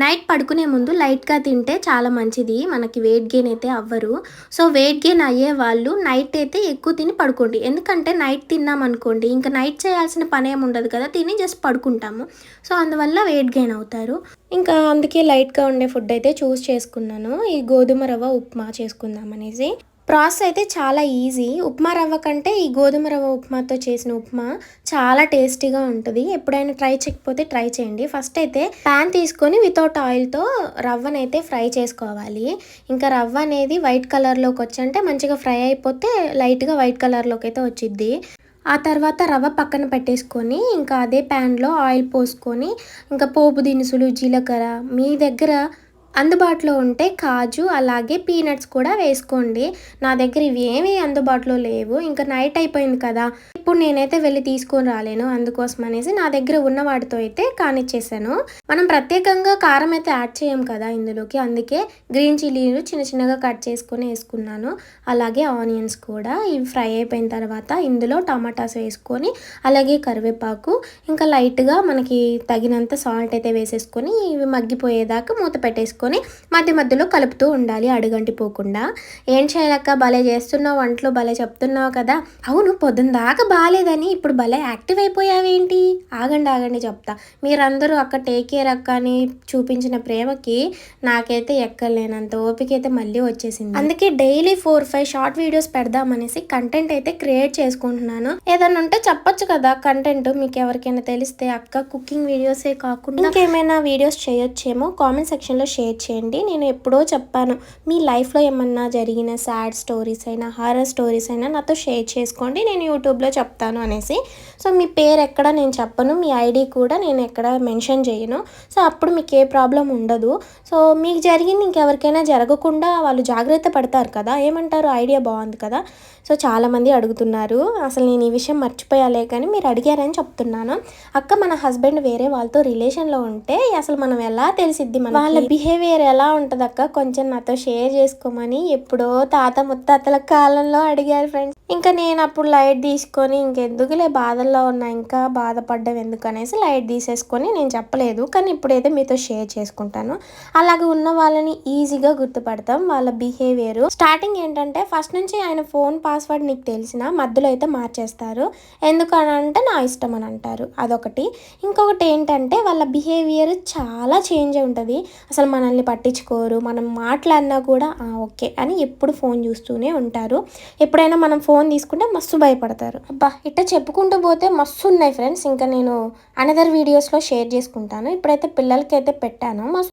Night పడుకునే ముందు లైట్‌గా తింటే చాలా మంచిది. మనకి వెయిట్ గెయిన్ అయితే అవ్వరు. సో, వెయిట్ గెయిన్ అయ్యే వాళ్ళు నైట్ అయితే ఎక్కువ తిని పడుకోండి. ఎందుకంటే నైట్ తిన్నామనుకోండి, ఇంక నైట్ చేయాల్సిన పనేముండదు కదా! తిని జస్ట్ పడుకుంటాము. సో, అందువల్ల వెయిట్ గెయిన్ అవుతారు. ఇంకా అందుకే లైట్‌గా ఉండే ఫుడ్ అయితే చూజ్ చేసుకున్నాను. ఈ గోధుమ రవ్వ ఉప్మా చేసుకుందామనేసి. ప్రాసెస్ అయితే చాలా ఈజీ. ఉప్మా రవ్వ కంటే ఈ గోధుమ రవ్వ ఉప్మాతో చేసిన ఉప్మా చాలా టేస్టీగా ఉంటది. ఎప్పుడైనా ట్రై చేయకపోతే ట్రై చేయండి. ఫస్ట్ అయితే పాన్ తీసుకొని వితౌట్ ఆయిల్‌తో రవ్వనైతే ఫ్రై చేసుకోవాలి. ఇంకా రవ్వ అనేది వైట్ కలర్‌లోకి వచ్చంటే మంచిగా ఫ్రై అయిపోతే లైట్‌గా వైట్ కలర్‌లోకి అయితే వచ్చిద్ది. ఆ తర్వాత రవ్వ పక్కన పెట్టేసుకొని ఇంకా అదే ప్యాన్‌లో ఆయిల్ పోసుకొని ఇంకా పోపు దినుసులు, జీలకర్ర మీ దగ్గర అందుబాటులో ఉంటే కాజు అలాగే పీనట్స్ కూడా వేసుకోండి. నా దగ్గర ఇవి ఏమీ అందుబాటులో లేవు. ఇంకా నైట్ అయిపోయింది కదా! ఇప్పుడు నేనైతే వెళ్ళి తీసుకొని రాలేను. అందుకోసం అనేసి నా దగ్గర ఉన్న వాటితో అయితే కానిచ్చేసాను. మనం ప్రత్యేకంగా కారం అయితే యాడ్ చేయం కదా ఇందులోకి. అందుకే గ్రీన్ చిల్లీలు చిన్న చిన్నగా కట్ చేసుకొని వేసుకున్నాను. అలాగే ఆనియన్స్ కూడా ఇవి ఫ్రై అయిపోయిన తర్వాత ఇందులో టమాటాస్ వేసుకొని అలాగే కరివేపాకు ఇంకా లైట్‌గా మనకి తగినంత సాల్ట్ అయితే వేసేసుకొని ఇవి మగ్గిపోయేదాకా మూత పెట్టేసుకొని మధ్య మధ్యలో కలుపుతూ ఉండాలి అడుగంటిపోకుండా. ఏం చేయాలక్క భలే చేస్తున్నావు వంటలు భలే చెప్తున్నావు కదా! అవును పొద్దున దాకా బాలేదని ఇప్పుడు భలే యాక్టివ్ అయిపోయావేంటి? ఆగండి చెప్తా. మీరందరూ అక్క టేక్ కేర్ అక్క అని చూపించిన ప్రేమకి నాకైతే ఎక్కలేనంత ఓపిక అయితే మళ్ళీ వచ్చేసింది. అందుకే డైలీ 4, 5 షార్ట్ వీడియోస్ పెడదామనేసి కంటెంట్ అయితే క్రియేట్ చేసుకుంటున్నాను. ఏదన్నా ఉంటే చెప్పొచ్చు కదా కంటెంట్ మీకు ఎవరికైనా తెలిస్తే అక్క కుకింగ్ వీడియోసే కాకుండా ఇంకేమైనా వీడియోస్ చేయొచ్చేమో కామెంట్ సెక్షన్‌లో షేర్ చేయండి. నేను ఎప్పుడో చెప్పాను. మీ లైఫ్‌లో ఏమన్నా జరిగిన సాడ్ స్టోరీస్ అయినా, హారర్ స్టోరీస్ అయినా నాతో షేర్ చేసుకోండి. నేను యూట్యూబ్‌లో చెప్తాను అనేసి. సో, మీ పేరు ఎక్కడ నేను చెప్పను. మీ ఐడీ కూడా నేను ఎక్కడ మెన్షన్ చేయను. సో, అప్పుడు మీకు ఏ ప్రాబ్లం ఉండదు. సో, మీకు జరిగింది ఇంకెవరికైనా జరగకుండా వాళ్ళు జాగ్రత్త పడతారు కదా! ఏమంటారు? ఐడియా బాగుంది కదా! సో, చాలామంది అడుగుతున్నారు. అసలు నేను ఈ విషయం మర్చిపోయాలే కానీ మీరు అడిగారని చెప్తున్నాను. అక్క మన హస్బెండ్ వేరే వాళ్ళతో రిలేషన్‌లో ఉంటే అసలు మనం ఎలా తెలిసిద్ది మనకి? వాళ్ళ బిహేవియర్ ఎలా ఉంటదక్క కొంచెం నాతో షేర్ చేసుకోమని ఎప్పుడో తాత ముత్తాతల కాలంలో అడిగారు ఫ్రెండ్స్. ఇంకా నేను అప్పుడు లైట్ తీసుకొని ఇంకెందుకులే బాధల్లో ఉన్నా ఇంకా బాధపడ్డం ఎందుకనేసి లైట్ తీసేసుకొని నేను చెప్పలేదు. కానీ ఇప్పుడైతే మీతో షేర్ చేసుకుంటాను. అలాగే ఉన్న వాళ్ళని ఈజీగా గుర్తుపడతాం వాళ్ళ బిహేవియర్. స్టార్టింగ్ ఏంటంటే ఫస్ట్ నుంచి ఆయన ఫోన్ పాస్వర్డ్ నీకు తెలిసినా మధ్యలో అయితే మార్చేస్తారు. ఎందుకనంటే నా ఇష్టం అని అంటారు. అదొకటి. ఇంకొకటి ఏంటంటే వాళ్ళ బిహేవియర్ చాలా చేంజ్ ఉంటుంది. అసలు మనల్ని పట్టించుకోరు. మనం మాట్లాడినా కూడా ఓకే అని ఎప్పుడు ఫోన్ చూస్తూనే ఉంటారు. ఎప్పుడైనా మనం ఫోన్ తీసుకుంటే మస్తు భయపడతారు. అబ్బా ఇట్ట చెప్పుకుంటూ పోతే మస్తు ఉన్నాయి ఫ్రెండ్స్. ఇంకా నేను అనదర్ వీడియోస్లో షేర్ చేసుకుంటాను. ఇప్పుడైతే పిల్లలకైతే పెట్టాను.